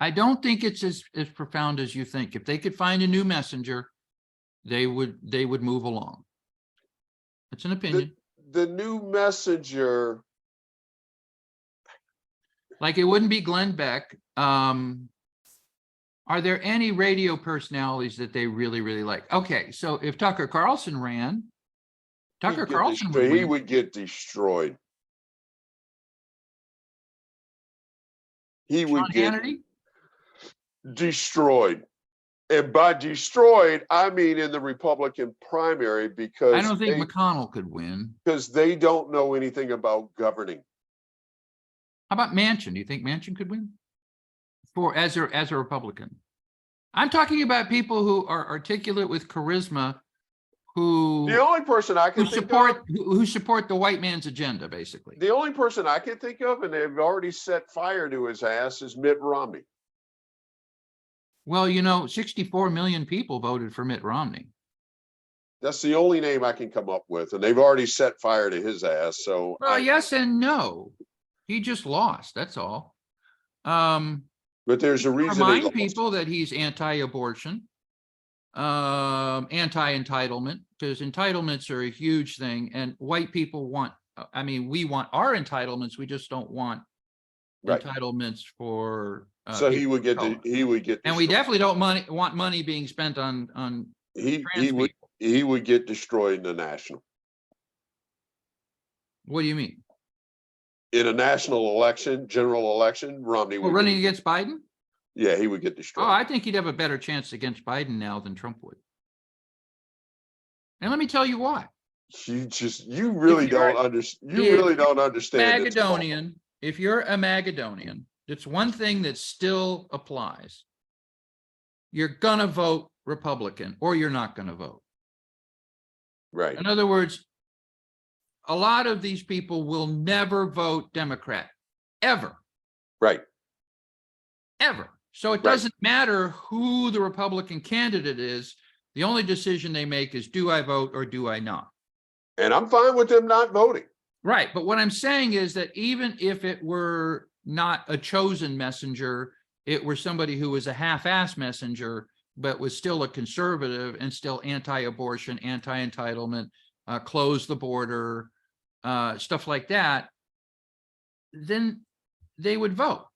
I don't think it's as profound as you think. If they could find a new messenger, they would move along. It's an opinion. The new messenger. Like, it wouldn't be Glenn Beck. Are there any radio personalities that they really, really like? Okay, so if Tucker Carlson ran, he would get destroyed. He would get destroyed. And by destroyed, I mean in the Republican primary, because I don't think McConnell could win. Because they don't know anything about governing. How about Manchin? Do you think Manchin could win? As a Republican? I'm talking about people who are articulate with charisma, the only person I can support the white man's agenda, basically. The only person I can think of, and they've already set fire to his ass, is Mitt Romney. Well, 64 million people voted for Mitt Romney. That's the only name I can come up with, and they've already set fire to his ass. So, yes and no. He just lost. That's all. But there's a reason. Remind people that he's anti-abortion, anti-entitlement, because entitlements are a huge thing, and white people want. We want our entitlements. We just don't want entitlements for. So he would get. And we definitely don't want money being spent on. He would get destroyed in the national. What do you mean? In a national election, general election, Romney would running against Biden? Yeah, he would get destroyed. Oh, I think he'd have a better chance against Biden now than Trump would. And let me tell you why. You really don't understand. Magadonian, if you're a Magadonian, It's one thing that still applies. You're gonna vote Republican or you're not gonna vote. Right. In other words, a lot of these people will never vote Democrat, ever, Right. ever. So it Right. doesn't matter who the Republican candidate is. The only decision they make is, do I vote or do I not? And I'm fine with them not voting. Right. But what I'm saying is that even if it were not a chosen messenger, it were somebody who was a half-ass messenger, but was still a conservative and still anti-abortion, anti-entitlement, close the border, stuff like that, then they would vote.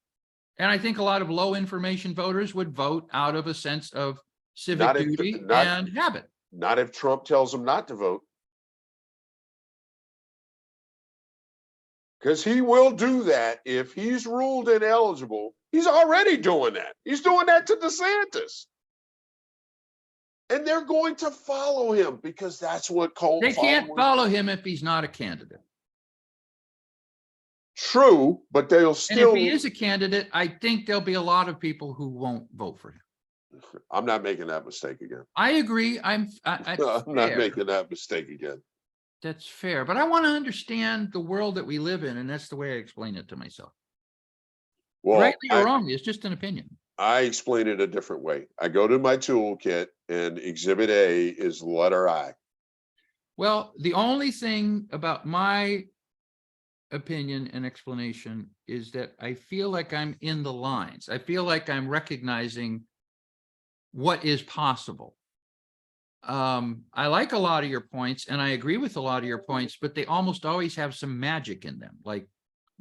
And I think a lot of low information voters would vote out of a sense of civic duty and habit. Not if Trump tells them not to vote. Because he will do that if he's ruled ineligible. He's already doing that. He's doing that to DeSantis. And they're going to follow him because that's what cult They can't followers follow do. him if he's not a candidate. True, but they'll And still. if he is a candidate, I think there'll be a lot of people who won't vote for him. I'm not making that mistake again. I agree. I'm not making that mistake again. That's fair, but I want to understand the world that we live in, and that's the way I explain it to myself. Well, Rightly or wrongly, it's just an opinion. I explain it a different way. I go to my toolkit, and Exhibit A is letter I. Well, the only thing about my opinion and explanation is that I feel like I'm in the lines. I feel like I'm recognizing what is possible. I like a lot of your points and I agree with a lot of your points, but they almost always have some magic in them, like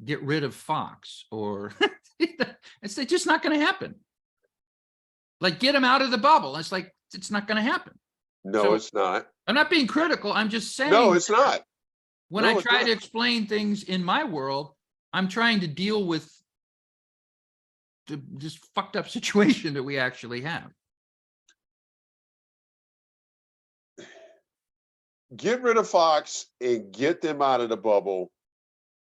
get rid of Fox or it's just not going to happen. Like get them out of the bubble. It's like, it's not going to happen. No, So, it's not. I'm not being critical. I'm just saying. No, it's not. When No, I it's try not. to explain things in my world, I'm trying to deal with this fucked up situation that we actually have. Get rid of Fox and get them out of the bubble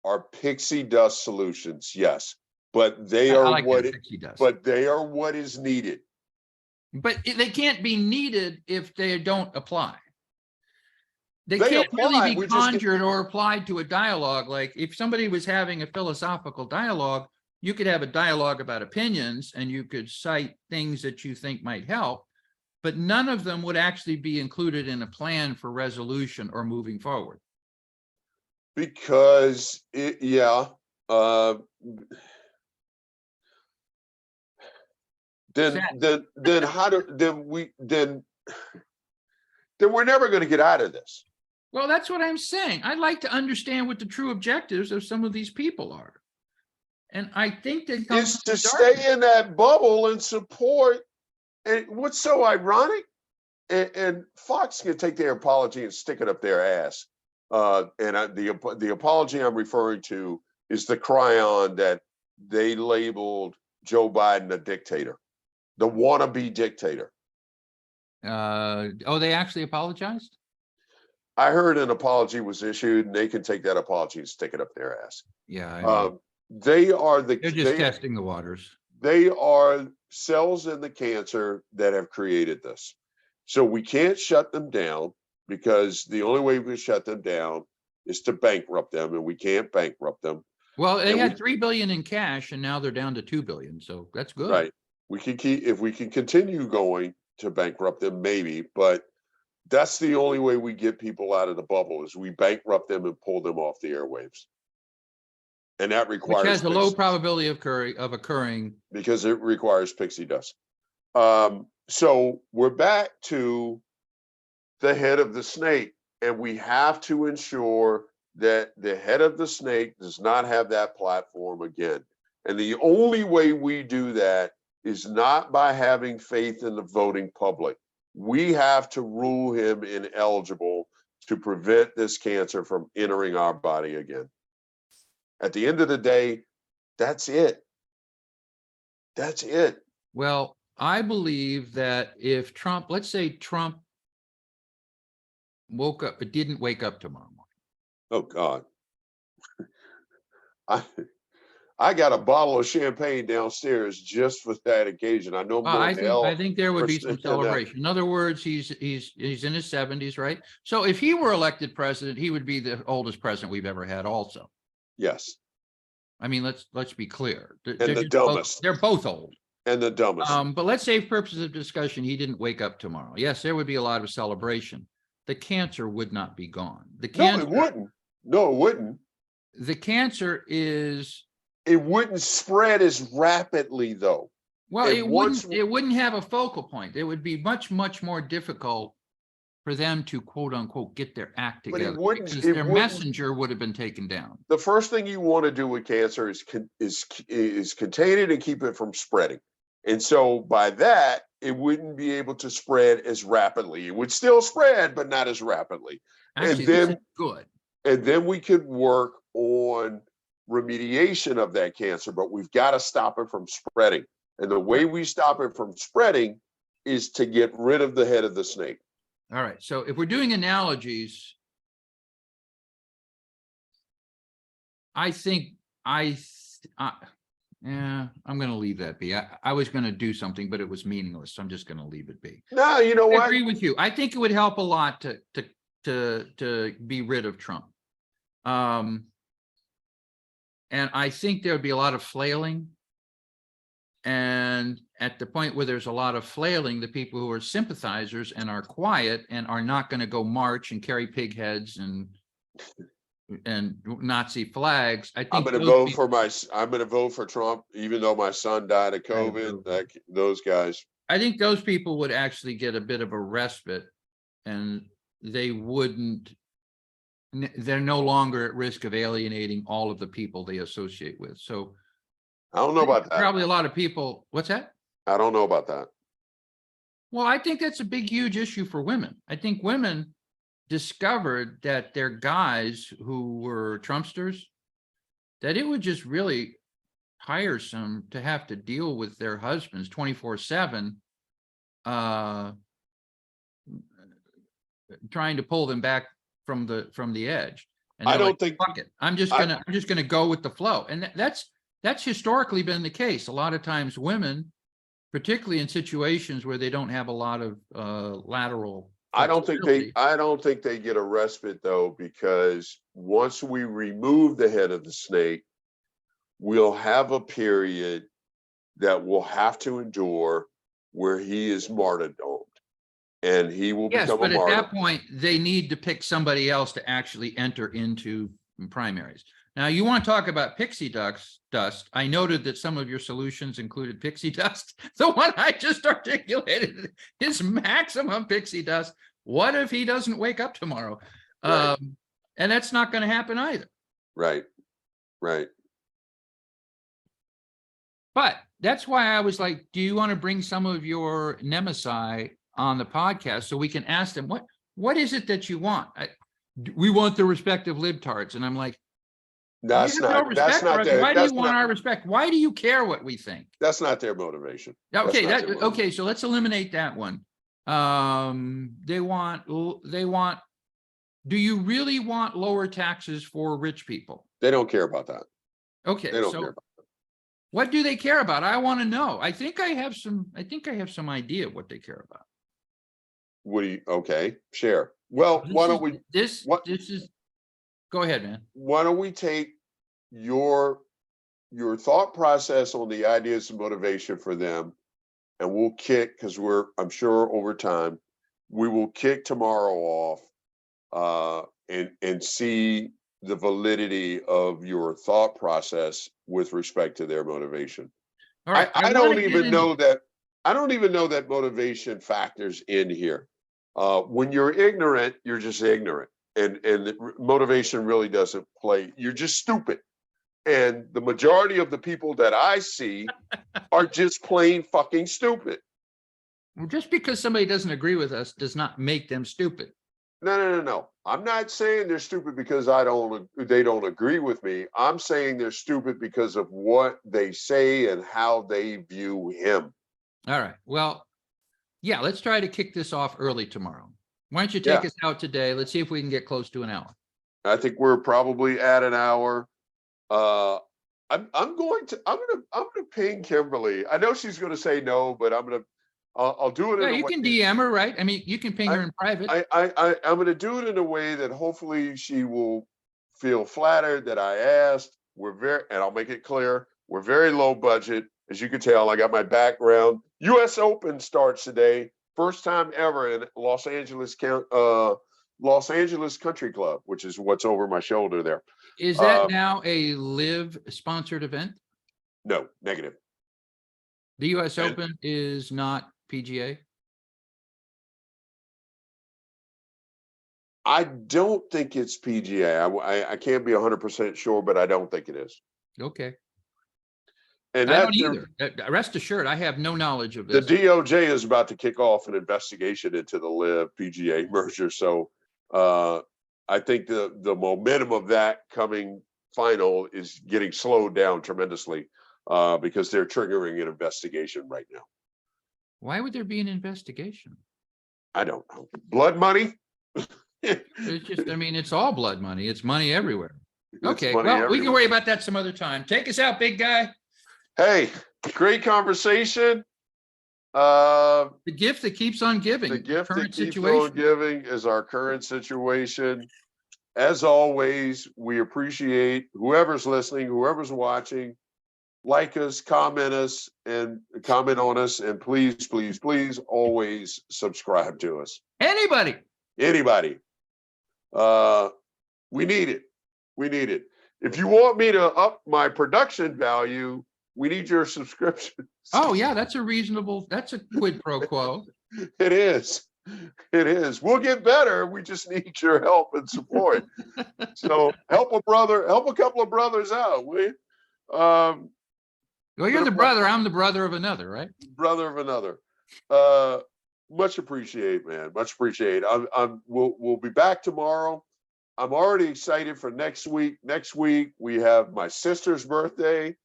are pixie dust solutions, yes, but they are like what that, it, but they are what is needed. But they can't be needed if they don't apply. They They can't apply, really we be just get- conjured or applied to a dialogue. Like if somebody was having a philosophical dialogue, you could have a dialogue about opinions and you could cite things that you think might help, but none of them would actually be included in a plan for resolution or moving forward. Because then how do then we're never going to get out of this. Well, that's what I'm saying. I'd like to understand what the true objectives of some of these people are. And I think that Is to stay in that bubble and support. And what's so ironic, and Fox can take their apology and stick it up their ass. The apology I'm referring to is the cryon that they labeled Joe Biden a dictator, the wannabe dictator. They actually apologized? I heard an apology was issued, and they can take that apology and stick it up their ass. Yeah, they're just testing the waters. They are cells in the cancer that have created this. So we can't shut them down because the only way we shut them down is to bankrupt them, and we can't bankrupt them. Well, they had $3 billion in cash, and now they're down to $2 billion. So that's good. Right. We can keep, if we can continue going to bankrupt them, maybe, but that's the only way we get people out of the bubble is we bankrupt them and pull them off the airwaves. And that requires, which has a low probability of occurring because it requires pixie dust. So we're back to the head of the snake, and we have to ensure that the head of the snake does not have that platform again. And the only way we do that is not by having faith in the voting public. We have to rule him ineligible to prevent this cancer from entering our body again. At the end of the day, that's it. That's it. Well, I believe that if Trump, let's say Trump woke up, but didn't wake up tomorrow morning. Oh God. I got a bottle of champagne downstairs just for that occasion. I know I'm I going to think hell there would for be some saying that. celebration. In other words, he's in his 70s, right? So if he were elected president, he would be the oldest president we've ever had also. Yes. I mean, let's be clear. And the dumbest. They're both old. And the dumbest. But let's say for purposes of discussion, he didn't wake up tomorrow. Yes, there would be a lot of celebration. The cancer would not be gone. No, it wouldn't. No, it wouldn't. The cancer is. It wouldn't spread as rapidly, though. Well, it wouldn't have a focal point. It would be much more difficult for them to quote unquote get their act together, because their messenger would have been taken down. The first thing you want to do with cancer is contain it and keep it from spreading. And so by that, it wouldn't be able to spread as rapidly. It would still spread, but not as rapidly. Actually, and then this is good. And then we could work on remediation of that cancer, but we've got to stop it from spreading. And the way we stop it from spreading is to get rid of the head of the snake. All right. So if we're doing analogies, I think I'm going to leave that be. I was going to do something, but it was meaningless. So I'm just going to leave it be. No, you know what? I agree with you. I think it would help a lot to be rid of Trump. And I think there would be a lot of flailing. And at the point where there's a lot of flailing, the people who are sympathizers and are quiet and are not going to go march and carry pig heads and Nazi flags. I think I'm going to vote for Trump, even though my son died of COVID. Those guys. I think those people would actually get a bit of a respite, and they're no longer at risk of alienating all of the people they associate with. So I don't know about that. Probably a lot of people. What's that? I don't know about that. Well, I think that's a big, huge issue for women. I think women discovered that their guys who were Trumpsters, that it would just really tiresome to have to deal with their husbands 24/7, trying to pull them back from the edge. And I don't think, fuck it. I'm just gonna go with the flow. And that's historically been the case. A lot of times women, particularly in situations where they don't have a lot of lateral. I don't think they get a respite, though, because once we remove the head of the snake, we'll have a period that we'll have to endure where he is martyrdomed, and he will become a martyr. Yes, but at that point, they need to pick somebody else to actually enter into primaries. Now, you want to talk about pixie dust. I noted that some of your solutions included pixie dust. The one I just articulated is maximum pixie dust. What if he doesn't wake up tomorrow? Right. And that's not going to happen either. Right. But that's why I was like, do you want to bring some of your nemesis on the podcast so we can ask them, what is it that you want? We want the respective libtards. And I'm like, that's not their, why do you want our respect? Why do you care what we think? That's not their motivation. Okay, okay, so let's eliminate that one. They want, do you really want lower taxes for rich people? They don't care about that. Okay, they don't care about that. What do they care about? I want to know. I think I have some idea of what they care about. Okay, share. Well, why don't we go ahead, man. Why don't we take your thought process on the ideas of motivation for them, and we'll kick, because I'm sure over time, we will kick tomorrow off and see the validity of your thought process with respect to their motivation. All right. I don't even know that motivation factors in here. When you're ignorant, you're just ignorant. And motivation really doesn't play. You're just stupid. And the majority of the people that I see are just plain fucking stupid. Well, just because somebody doesn't agree with us does not make them stupid. No. I'm not saying they're stupid because they don't agree with me. I'm saying they're stupid because of what they say and how they view him. All right. Well, yeah, let's try to kick this off early tomorrow. Why don't you take us out today? Let's see if we can get close to an hour. I think we're probably at an hour. I'm gonna ping Kimberly. I know she's gonna say no, but I'll do it Yeah, in a you way. can DM her, right? I mean, you can ping her in private. I'm gonna do it in a way that hopefully she will feel flattered that I asked. And I'll make it clear, we're very low budget. As you can tell, I got my background. US Open starts today. First time ever in Los Angeles Country Club, which is what's over my shoulder there. Is that now a live sponsored event? No, negative. The US And Open is not PGA? I don't think it's PGA. I can't be 100% sure, but I don't think it is. Okay. And I don't that either. Rest assured, I have no knowledge of the this. DOJ is about to kick off an investigation into the Live PGA merger. So I think the momentum of that coming final is getting slowed down tremendously because they're triggering an investigation right now. Why would there be an investigation? I don't know. Blood money? It's just, I mean, it's all blood money. It's money everywhere. Okay, money well, we everywhere. can worry about that some other time. Take us out, big guy. Hey, great conversation. The gift that keeps on giving. The gift that Current keeps situation. on giving is our current situation. As always, we appreciate whoever's listening, whoever's watching. Like us, comment on us, and please, please, please always subscribe to us. Anybody. We need it. We need it. If you want me to up my production value, we need your subscription. Oh yeah, that's a quid pro quo. It is. It is. We'll get better. We just need your help and support. So help a couple of brothers out, will you? Well, you're the brother. I'm the brother of another, right? Brother of another. Much appreciate, man. Much appreciate. We'll be back tomorrow. I'm already excited for next week. Next week we have my sister's birthday.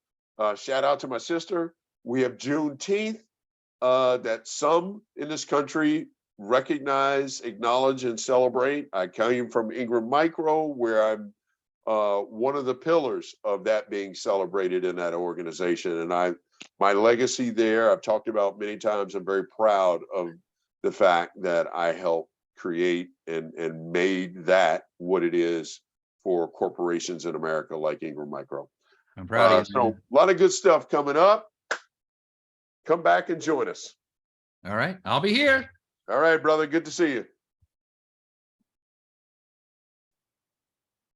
Shout out to my sister. We have Juneteenth that some in this country recognize, acknowledge, and celebrate. I came from Ingram Micro, where I'm one of the pillars of that being celebrated in that organization. And my legacy there, I've talked about many times. I'm very proud of the fact that I helped create and made that what it is for corporations in America like Ingram Micro. I'm proud of you. So a lot of good stuff coming up. Come back and join us. All right. I'll be here. All right, brother. Good to see you.